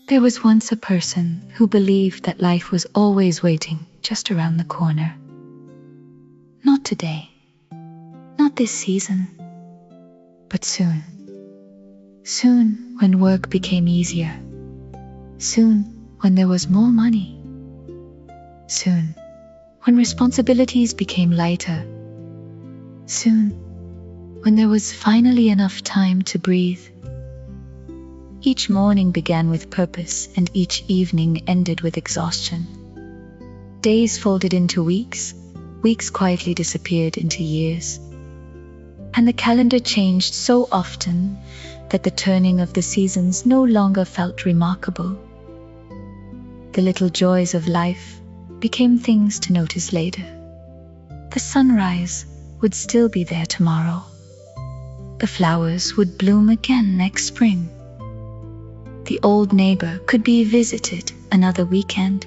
There was once a person who believed that life was always waiting just around the corner. Not today, not this season, but soon. Soon when work became easier. Soon when there was more money. Soon when responsibilities became lighter. Soon when there was finally enough time to breathe. Each morning began with purpose, and each evening ended with exhaustion. Days folded into weeks, weeks quietly disappeared into years. And the calendar changed so often that the turning of the seasons no longer felt remarkable. The little joys of life became things to notice later. The sunrise would still be there tomorrow. The flowers would bloom again next spring. The old neighbor could be visited another weekend.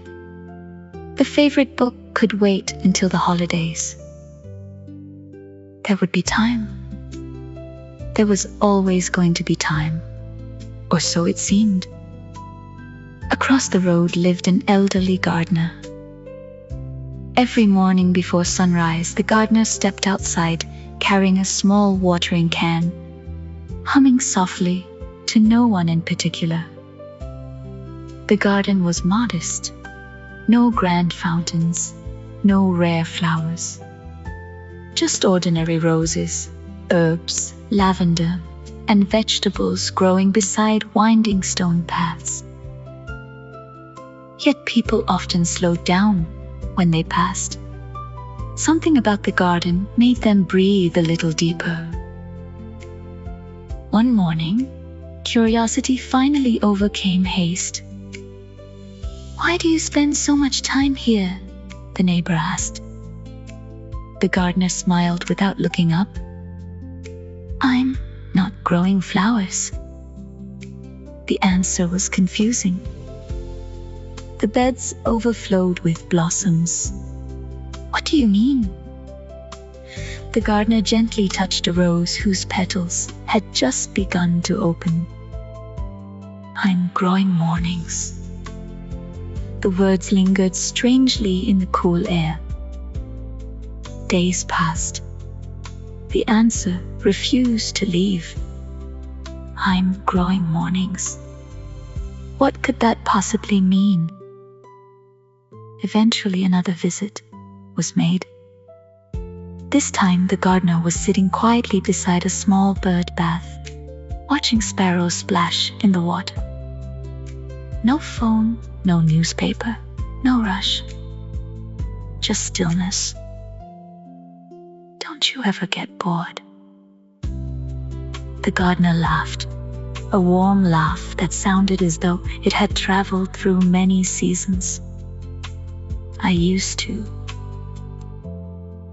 The favorite book could wait until the holidays. There would be time. There was always going to be time, or so it seemed. Across the road lived an elderly gardener. Every morning before sunrise, the gardener stepped outside carrying a small watering can, humming softly to no one in particular. The garden was modest. No grand fountains, no rare flowers. Just ordinary roses, herbs, lavender, and vegetables growing beside winding stone paths. Yet people often slowed down when they passed. Something about the garden made them breathe a little deeper. One morning, curiosity finally overcame haste. "Why do you spend so much time here?" the neighbor asked. The gardener smiled without looking up. "I'm not growing flowers." The answer was confusing. The beds overflowed with blossoms. "What do you mean?" The gardener gently touched a rose whose petals had just begun to open. "I'm growing mornings." The words lingered strangely in the cool air. Days passed. The answer refused to leave. "I'm growing mornings." What could that possibly mean? Eventually another visit was made. This time the gardener was sitting quietly beside a small bird bath, watching sparrows splash in the water. No phone, no newspaper, no rush. Just stillness. "Don't you ever get bored?" The gardener laughed, a warm laugh that sounded as though it had traveled through many seasons. "I used to."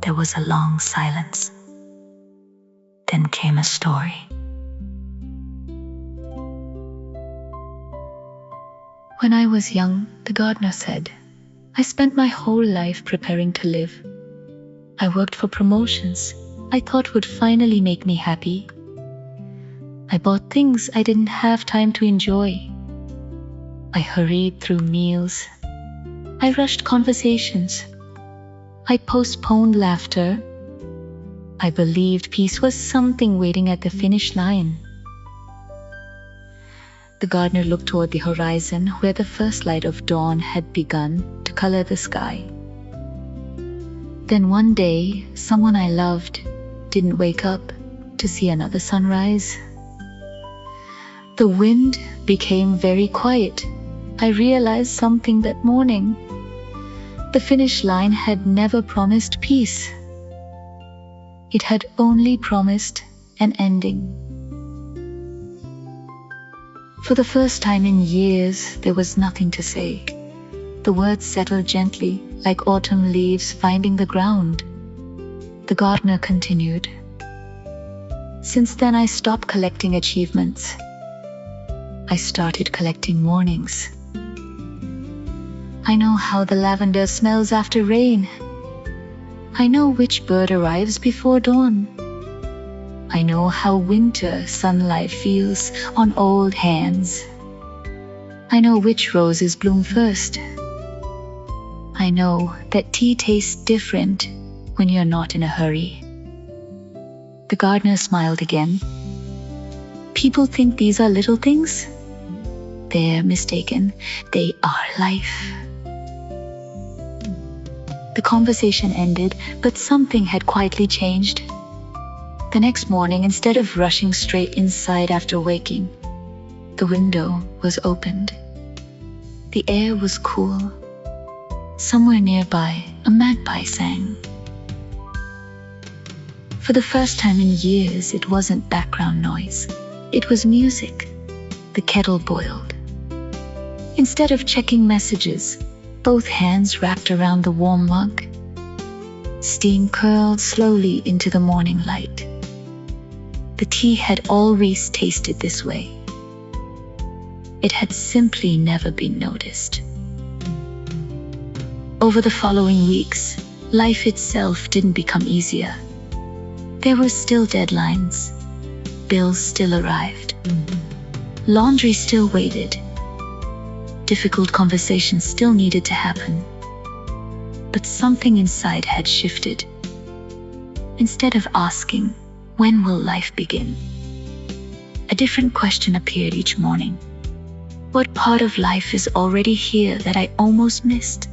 There was a long silence. Then came a story. "When I was young," the gardener said, "I spent my whole life preparing to live. I worked for promotions I thought would finally make me happy. I bought things I didn't have time to enjoy. I hurried through meals. I rushed conversations. I postponed laughter. I believed peace was something waiting at the finish line." The gardener looked toward the horizon where the first light of dawn had begun to color the sky. Then one day, someone I loved didn't wake up to see another sunrise. The wind became very quiet. I realized something that morning. The finish line had never promised peace. It had only promised an ending. For the first time in years, there was nothing to say. The words settled gently, like autumn leaves finding the ground. The gardener continued. "Since then, I stopped collecting achievements. I started collecting mornings. I know how the lavender smells after rain. I know which bird arrives before dawn. I know how winter sunlight feels on old hands. I know which roses bloom first. I know that tea tastes different when you're not in a hurry. The gardener smiled again. People think these are little things. They're mistaken. They are life. The conversation ended, but something had quietly changed. The next morning, instead of rushing straight inside after waking, the window was opened. The air was cool. Somewhere nearby, a magpie sang. For the first time in years, it wasn't background noise. It was music. The kettle boiled. Instead of checking messages, both hands wrapped around the warm mug. Steam curled slowly into the morning light. The tea had always tasted this way. It had simply never been noticed. Over the following weeks, life itself didn't become easier. There were still deadlines. Bills still arrived. Laundry still waited. Difficult conversations still needed to happen. But something inside had shifted. Instead of asking, "When will life begin?" a different question appeared each morning. What part of life is already here that I almost missed?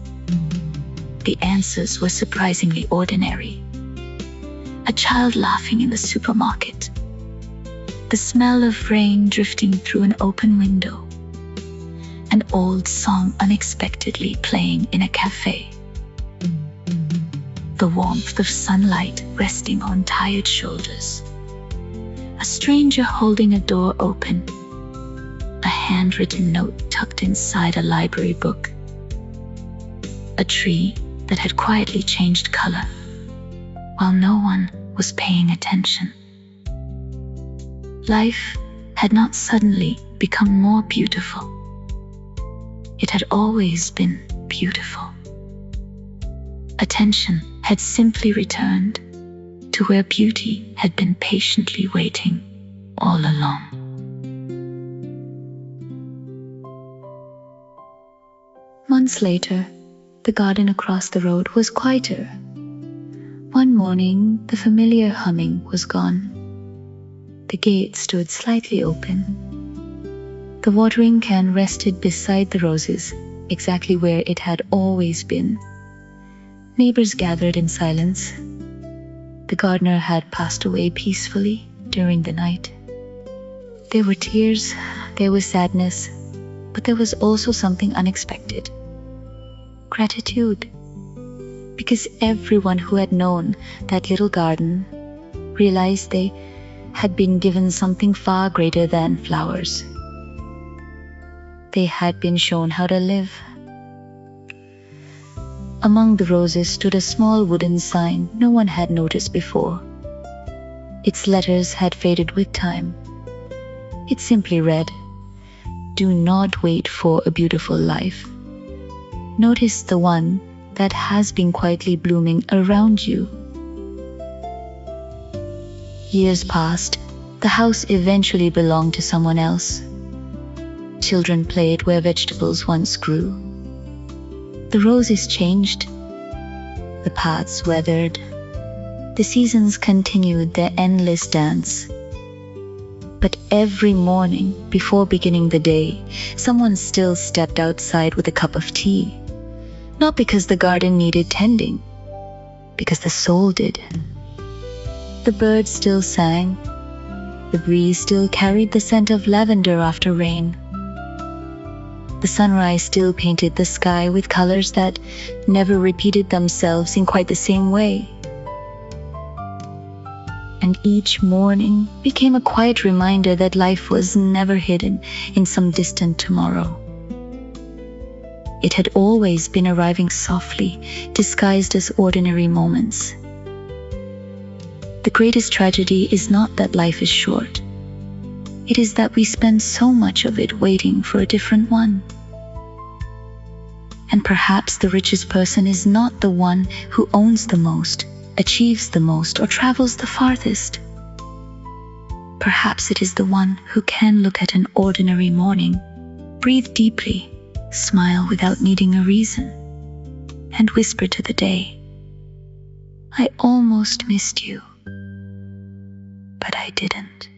The answers were surprisingly ordinary. A child laughing in the supermarket. The smell of rain drifting through an open window. An old song unexpectedly playing in a cafe. The warmth of sunlight resting on tired shoulders. A stranger holding a door open. A handwritten note tucked inside a library book. A tree that had quietly changed color, while no one was paying attention. Life had not suddenly become more beautiful. It had always been beautiful. Attention had simply returned to where beauty had been patiently waiting all along. Months later, the garden across the road was quieter. One morning, the familiar humming was gone. The gate stood slightly open. The watering can rested beside the roses, exactly where it had always been. Neighbors gathered in silence. The gardener had passed away peacefully during the night. There were tears, there was sadness, but there was also something unexpected. Gratitude. Because everyone who had known that little garden realized they had been given something far greater than flowers. They had been shown how to live. Among the roses stood a small wooden sign no one had noticed before. Its letters had faded with time. It simply read, "Do not wait for a beautiful life. Notice the one that has been quietly blooming around you." Years passed. The house eventually belonged to someone else. Children played where vegetables once grew. The roses changed. The paths weathered. The seasons continued their endless dance. But every morning, before beginning the day, someone still stepped outside with a cup of tea. Not because the garden needed tending, because the soul did. The birds still sang. The breeze still carried the scent of lavender after rain. The sunrise still painted the sky with colors that never repeated themselves in quite the same way. And each morning became a quiet reminder that life was never hidden in some distant tomorrow. It had always been arriving softly, disguised as ordinary moments. The greatest tragedy is not that life is short. It is that we spend so much of it waiting for a different one. And perhaps the richest person is not the one who owns the most, achieves the most, or travels the farthest. Perhaps it is the one who can look at an ordinary morning Breathe deeply, smile without needing a reason, and whisper to the day, I almost missed you, but I didn't.